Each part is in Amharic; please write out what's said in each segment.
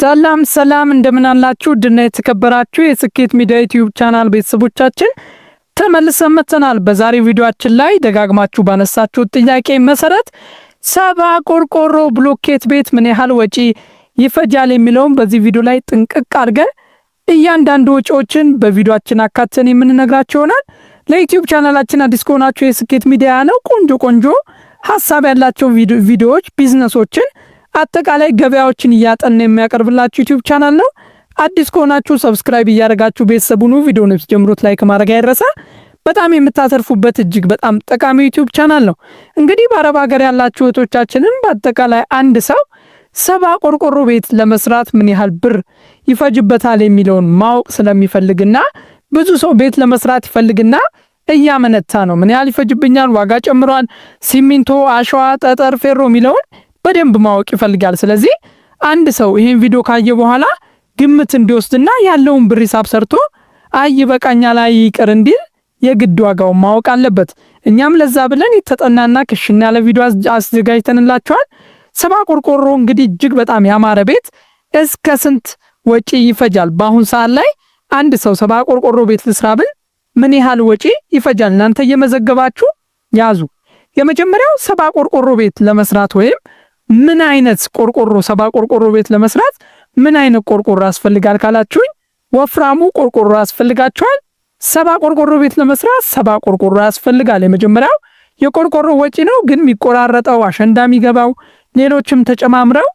ሰላም እንደምን አላችሁ? ድና የተከበራችሁ የስኬት ሚዲያ ዩቲዩብ ቻናል ቤተሰቦቻችን ተመልሰን መጥተናል። በዛሬ ቪዲዮአችን ላይ ደጋግማችሁ ባነሳችሁት ጥያቄ መሰረት 70 ቆርቆሮ ብሎኬት ቤት ምን ያህል ወጪ ይፈጃል የሚለውን በዚህ ቪዲዮ ላይ ጥንቅቅ አድርገን እያንዳንዱ ወጪዎችን በቪዲዮአችን አካተን የምንነግራችሁ ይሆናል። ለዩቲዩብ ቻናላችን አዲስ ከሆናችሁ የስኬት ሚዲያ ነው ቆንጆ ሐሳብ ያላቸው ቪዲዮዎች ቢዝነሶችን አጠቃላይ ገበያዎችን እያጠና የሚያቀርብላችሁ ዩቲዩብ ቻናል ነው። አዲስ ከሆናችሁ ሰብስክራይብ እያደረጋችሁ ቤተሰቡን ቪዲዮውን ጀምሩት ላይክ ማድረግ አይረሳ። በጣም የምታተርፉበት እጅግ በጣም ጠቃሚ ዩቲዩብ ቻናል ነው። እንግዲህ በአረብ ሀገር ያላችሁ እህቶቻችንን በአጠቃላይ አንድ ሰው 70 ቆርቆሮ ቤት ለመስራት ምን ያህል ብር ይፈጅበታል የሚለውን ማወቅ ስለሚፈልግና ብዙ ሰው ቤት ለመስራት ይፈልግና እያመነታ ነው። ምን ያህል ይፈጅብኛል፣ ዋጋ ጨምሯል፣ ሲሚንቶ፣ አሸዋ፣ ጠጠር፣ ፌሮ የሚለውን በደንብ ማወቅ ይፈልጋል። ስለዚህ አንድ ሰው ይሄን ቪዲዮ ካየ በኋላ ግምት እንዲወስድና ያለውን ብር ሂሳብ ሰርቶ አይ ይበቃኛል ላይ ይቅር እንዲል የግድ ዋጋውን ማወቅ አለበት። እኛም ለዛ ብለን የተጠናና ክሽና ያለ ቪዲዮ አዘጋጅተንላችኋል። 70 ቆርቆሮ እንግዲህ እጅግ በጣም ያማረ ቤት እስከ ስንት ወጪ ይፈጃል? በአሁን ሰዓት ላይ አንድ ሰው 70 ቆርቆሮ ቤት ልስራ ብል ምን ያህል ወጪ ይፈጃል? እናንተ እየመዘገባችሁ ያዙ። የመጀመሪያው 70 ቆርቆሮ ቤት ለመስራት ወይም ምን አይነት ቆርቆሮ 70 ቆርቆሮ ቤት ለመስራት ምን አይነት ቆርቆሮ ያስፈልጋል ካላችሁኝ፣ ወፍራሙ ቆርቆሮ ያስፈልጋችኋል። 70 ቆርቆሮ ቤት ለመስራት 70 ቆርቆሮ ያስፈልጋል። የመጀመሪያው የቆርቆሮ ወጪ ነው፣ ግን የሚቆራረጠው አሸንዳ የሚገባው ሌሎችም ተጨማምረው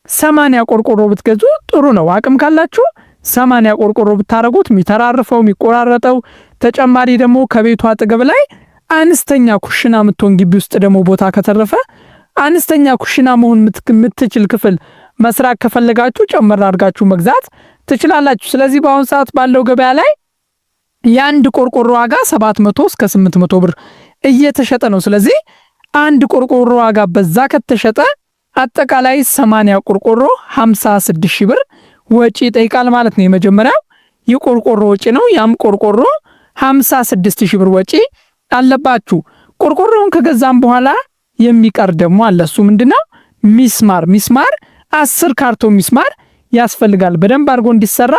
80 ቆርቆሮ ብትገዙ ጥሩ ነው። አቅም ካላችሁ 80 ቆርቆሮ ብታረጉት የሚተራርፈው የሚቆራረጠው ተጨማሪ ደግሞ ከቤቱ አጠገብ ላይ አነስተኛ ኩሽና ምትሆን ግቢ ውስጥ ደግሞ ቦታ ከተረፈ አነስተኛ ኩሽና መሆን የምትችል ክፍል መስራት ከፈለጋችሁ ጨመር አድርጋችሁ መግዛት ትችላላችሁ። ስለዚህ በአሁን ሰዓት ባለው ገበያ ላይ የአንድ ቆርቆሮ ዋጋ 700 እስከ 800 ብር እየተሸጠ ነው። ስለዚህ አንድ ቆርቆሮ ዋጋ በዛ ከተሸጠ አጠቃላይ 80 ቆርቆሮ 56 ሺህ ብር ወጪ ይጠይቃል ማለት ነው። የመጀመሪያው የቆርቆሮ ወጪ ነው። ያም ቆርቆሮ 56 ሺህ ብር ወጪ አለባችሁ። ቆርቆሮውን ከገዛም በኋላ የሚቀር ደግሞ አለ። እሱ ምንድነው? ሚስማር 10 ካርቶን ሚስማር ያስፈልጋል። በደንብ አድርጎ እንዲሰራ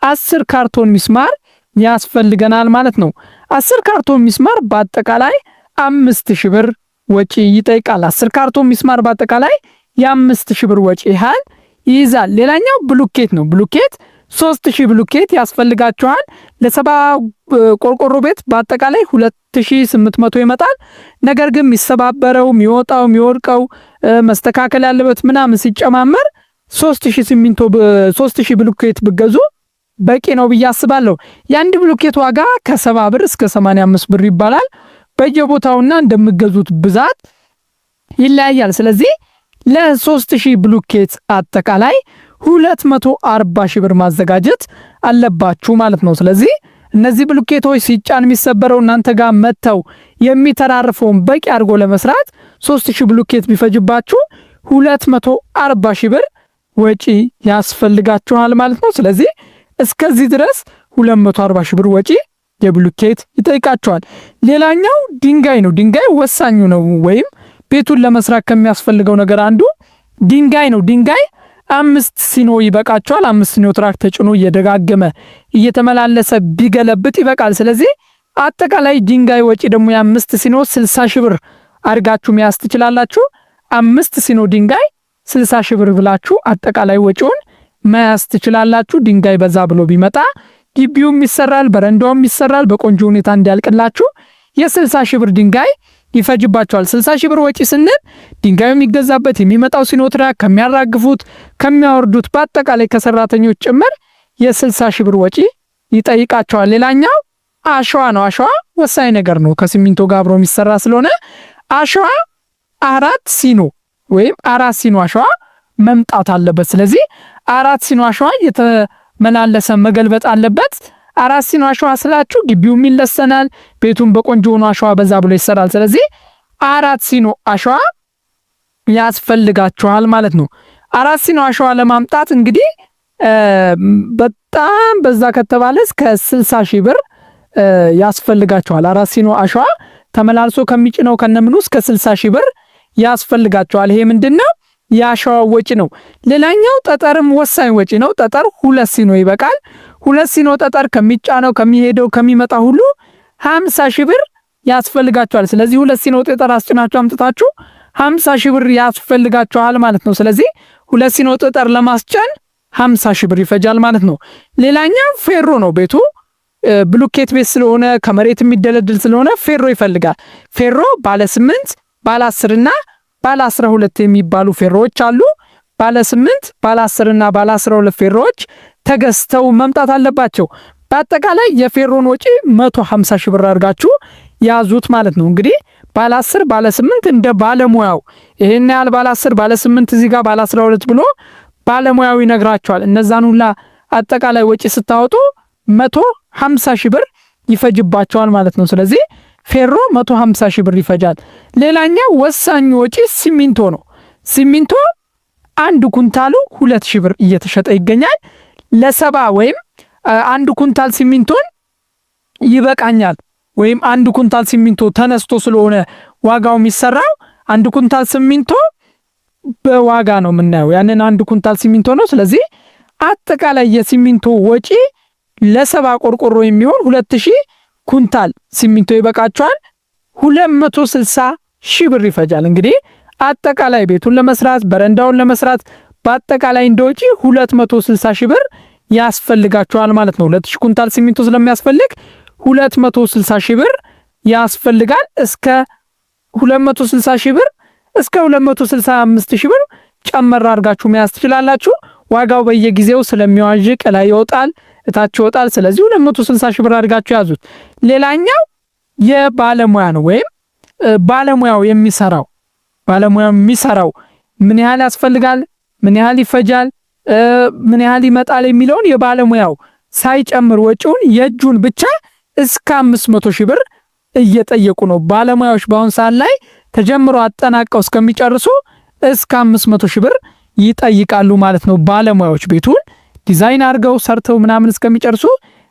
10 ካርቶን ሚስማር ያስፈልገናል ማለት ነው። 10 ካርቶን ሚስማር በአጠቃላይ 5000 ብር ወጪ ይጠይቃል። 10 ካርቶን ሚስማር በአጠቃላይ የ5000 ብር ወጪ ያህል ይይዛል። ሌላኛው ብሎኬት ነው። ብሎኬት 3000 ብሎኬት ያስፈልጋችኋል። ለ70 ቆርቆሮ ቤት በአጠቃላይ 2800 ይመጣል። ነገር ግን የሚሰባበረው የሚወጣው የሚወርቀው መስተካከል ያለበት ምናምን ሲጨማመር 3000 ብሎኬት ብገዙ በቂ ነው ብዬ አስባለሁ። የአንድ ብሎኬት ዋጋ ከ70 ብር እስከ 85 ብር ይባላል። በየቦታውና እንደምገዙት ብዛት ይለያያል። ስለዚህ ለ3000 ብሎኬት አጠቃላይ 240 ሺህ ብር ማዘጋጀት አለባችሁ ማለት ነው። ስለዚህ እነዚህ ብሎኬቶች ሲጫን የሚሰበረው እናንተ ጋር መተው የሚተራርፈውን በቂ አድርጎ ለመስራት 3000 ብሎኬት ቢፈጅባችሁ 240 ሺህ ብር ወጪ ያስፈልጋችኋል ማለት ነው። ስለዚህ እስከዚህ ድረስ 240 ሺህ ብር ወጪ የብሎኬት ይጠይቃችኋል። ሌላኛው ድንጋይ ነው። ድንጋይ ወሳኙ ነው። ወይም ቤቱን ለመስራት ከሚያስፈልገው ነገር አንዱ ድንጋይ ነው። ድንጋይ 5 ሲኖ ይበቃችኋል። 5 ሲኖ ትራክ ተጭኖ እየደጋገመ እየተመላለሰ ቢገለብጥ ይበቃል። ስለዚህ አጠቃላይ ድንጋይ ወጪ ደግሞ የ5 ሲኖ 60 ሺህ ብር አድርጋችሁ መያዝ ትችላላችሁ። 5 ሲኖ ድንጋይ 60 ሺህ ብር ብላችሁ አጠቃላይ ወጪውን መያዝ ትችላላችሁ። ድንጋይ በዛ ብሎ ቢመጣ ግቢውም ይሰራል፣ በረንዳውም ይሰራል። በቆንጆ ሁኔታ እንዲያልቅላችሁ የ60 ሺህ ብር ድንጋይ ይፈጅባቸዋል። 60 ሺህ ብር ወጪ ስንል ድንጋዩ የሚገዛበት የሚመጣው ሲኖትራክ ከሚያራግፉት ከሚያወርዱት በአጠቃላይ ከሰራተኞች ጭምር የ60 ሺህ ብር ወጪ ይጠይቃቸዋል። ሌላኛው አሸዋ ነው። አሸዋ ወሳኝ ነገር ነው። ከሲሚንቶ ጋር አብሮ የሚሰራ ስለሆነ አሸዋ 4 ሲኖ ወይም 4 ሲኖ አሸዋ መምጣት አለበት። ስለዚህ 4 ሲኖ አሸዋ የተመላለሰ መገልበጥ አለበት። 4 ሲኖ አሸዋ ስላችሁ ግቢውም ይለሰናል፣ ቤቱን በቆንጆ ሆኖ አሸዋ በዛ ብሎ ይሰራል። ስለዚህ 4 ሲኖ አሸዋ ያስፈልጋችኋል ማለት ነው። 4 ሲኖ አሸዋ ለማምጣት እንግዲህ በጣም በዛ ከተባለ እስከ 60 ሺህ ብር ያስፈልጋችኋል። 4 ሲኖ አሸዋ ተመላልሶ ከሚጭነው ከነምኑ እስከ 60 ሺህ ብር ያስፈልጋችኋል። ይሄ ምንድነው? የአሸዋ ወጪ ነው። ሌላኛው ጠጠርም ወሳኝ ወጪ ነው። ጠጠር 2 ሲኖ ይበቃል። 2 ሲኖ ጠጠር ከሚጫነው ከሚሄደው ከሚመጣ ሁሉ 50 ሺህ ብር ያስፈልጋቸዋል። ስለዚህ 2 ሲኖ ጠጠር አስጭናችሁ አምጥታችሁ 50 ሺህ ብር ያስፈልጋቸዋል ማለት ነው። ስለዚህ 2 ሲኖ ጠጠር ለማስጫን 50 ሺህ ብር ይፈጃል ማለት ነው። ሌላኛው ፌሮ ነው። ቤቱ ብሎኬት ቤት ስለሆነ ከመሬት የሚደለድል ስለሆነ ፌሮ ይፈልጋል። ፌሮ ባለ 8 ባለ 10 እና ባለ 12 የሚባሉ ፌሮዎች አሉ። ባለ 8 ባለ 10 እና ባለ 12 ፌሮዎች ተገዝተው መምጣት አለባቸው። በአጠቃላይ የፌሮን ወጪ 150 ሺህ ብር አድርጋችሁ ያዙት ማለት ነው። እንግዲህ ባለ 10 ባለ 8 እንደ ባለሙያው ይሄን ያህል ባለ 10 ባለ 8 እዚህ ጋር ባለ 12 ብሎ ባለሙያው ይነግራቸዋል። እነዛን ሁላ አጠቃላይ ወጪ ስታወጡ 150 ሺህ ብር ይፈጅባቸዋል ማለት ነው። ስለዚህ ፌሮ 150 ሺህ ብር ይፈጃል። ሌላኛው ወሳኝ ወጪ ሲሚንቶ ነው። ሲሚንቶ አንድ ኩንታሉ 2 ሺህ ብር እየተሸጠ ይገኛል። ለሰባ ወይም አንድ ኩንታል ሲሚንቶን ይበቃኛል ወይም አንድ ኩንታል ሲሚንቶ ተነስቶ ስለሆነ ዋጋው የሚሰራው አንድ ኩንታል ሲሚንቶ በዋጋ ነው የምናየው። ያንን አንድ ኩንታል ሲሚንቶ ነው። ስለዚህ አጠቃላይ የሲሚንቶ ወጪ ለሰባ ቆርቆሮ የሚሆን 2000 ኩንታል ሲሚንቶ ይበቃቸዋል። 260 ሺህ ብር ይፈጃል። እንግዲህ አጠቃላይ ቤቱን ለመስራት በረንዳውን ለመስራት በአጠቃላይ እንደወጪ 260 ሺህ ብር ያስፈልጋቸዋል ማለት ነው። 2000 ኩንታል ሲሚንቶ ስለሚያስፈልግ 260 ሺህ ብር ያስፈልጋል። እስከ 260 ሺህ ብር እስከ 265 ሺህ ብር ጨመር አድርጋችሁ መያዝ ትችላላችሁ። ዋጋው በየጊዜው ስለሚዋዥቅ ላይ ይወጣል እታች ይወጣል። ስለዚህ 260 ሺህ ብር አድርጋችሁ ያዙት። ሌላኛው የባለሙያ ነው ወይም ባለሙያው የሚሰራው ምን ያህል ያስፈልጋል፣ ምን ያህል ይፈጃል፣ ምን ያህል ይመጣል የሚለውን የባለሙያው ሳይጨምር ወጪውን የእጁን ብቻ እስከ 500 ሺህ ብር እየጠየቁ ነው። ባለሙያዎች በአሁን ሰዓት ላይ ተጀምሮ አጠናቀው እስከሚጨርሱ እስከ 500 ሺህ ብር ይጠይቃሉ ማለት ነው። ባለሙያዎች ቤቱን ዲዛይን አድርገው ሰርተው ምናምን እስከሚጨርሱ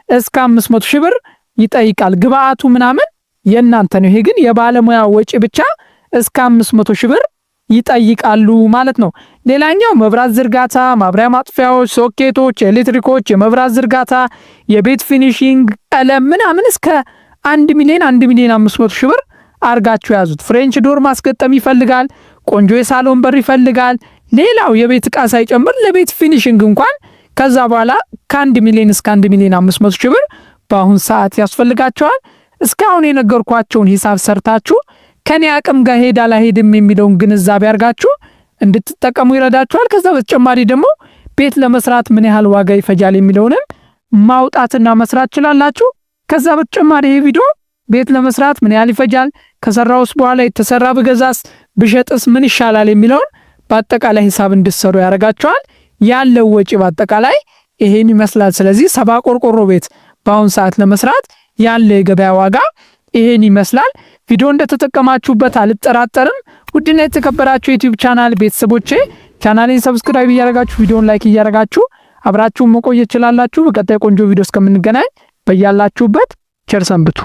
እስከ 500 ሺህ ብር ይጠይቃል። ግብአቱ ምናምን የእናንተ ነው። ይሄ ግን የባለሙያ ወጪ ብቻ እስከ 500 ሺህ ብር ይጠይቃሉ ማለት ነው። ሌላኛው መብራት ዝርጋታ፣ ማብሪያ ማጥፊያዎች፣ ሶኬቶች፣ ኤሌክትሪኮች፣ የመብራት ዝርጋታ፣ የቤት ፊኒሺንግ፣ ቀለም ምናምን እስከ 1 ሚሊዮን 500 ሺህ ብር አርጋችሁ ያዙት። ፍሬንች ዶር ማስገጠም ይፈልጋል። ቆንጆ የሳሎን በር ይፈልጋል። ሌላው የቤት ዕቃ ሳይጨምር ለቤት ፊኒሺንግ እንኳን ከዛ በኋላ ከ1 ሚሊዮን እስከ 1 ሚሊዮን 500 ሺህ ብር በአሁን ሰዓት ያስፈልጋቸዋል። እስካሁን የነገርኳቸውን ሂሳብ ሰርታችሁ ከኔ አቅም ጋር ሄዳ ላሄድም የሚለውን ግንዛቤ አርጋችሁ እንድትጠቀሙ ይረዳችኋል። ከዛ በተጨማሪ ደግሞ ቤት ለመስራት ምን ያህል ዋጋ ይፈጃል የሚለውንም ማውጣትና መስራት ይችላላችሁ። ከዛ በተጨማሪ ይሄ ቪዲዮ ቤት ለመስራት ምን ያህል ይፈጃል፣ ከሰራውስ በኋላ የተሰራ በገዛስ ብሸጥስ ምን ይሻላል የሚለውን በአጠቃላይ ሂሳብ እንድትሰሩ ያደርጋችኋል። ያለው ወጪ በአጠቃላይ ይሄን ይመስላል። ስለዚህ 70 ቆርቆሮ ቤት በአሁን ሰዓት ለመስራት ያለው የገበያ ዋጋ ይሄን ይመስላል። ቪዲዮ እንደተጠቀማችሁበት አልጠራጠርም። ውድና የተከበራችሁ ዩቲዩብ ቻናል ቤተሰቦቼ ቻናሌን ሰብስክራይብ እያደረጋችሁ ቪዲዮን ላይክ እያደረጋችሁ አብራችሁን መቆየት ይችላላችሁ። በቀጣይ ቆንጆ ቪዲዮ እስከምንገናኝ በያላችሁበት ቸር ሰንብቱ።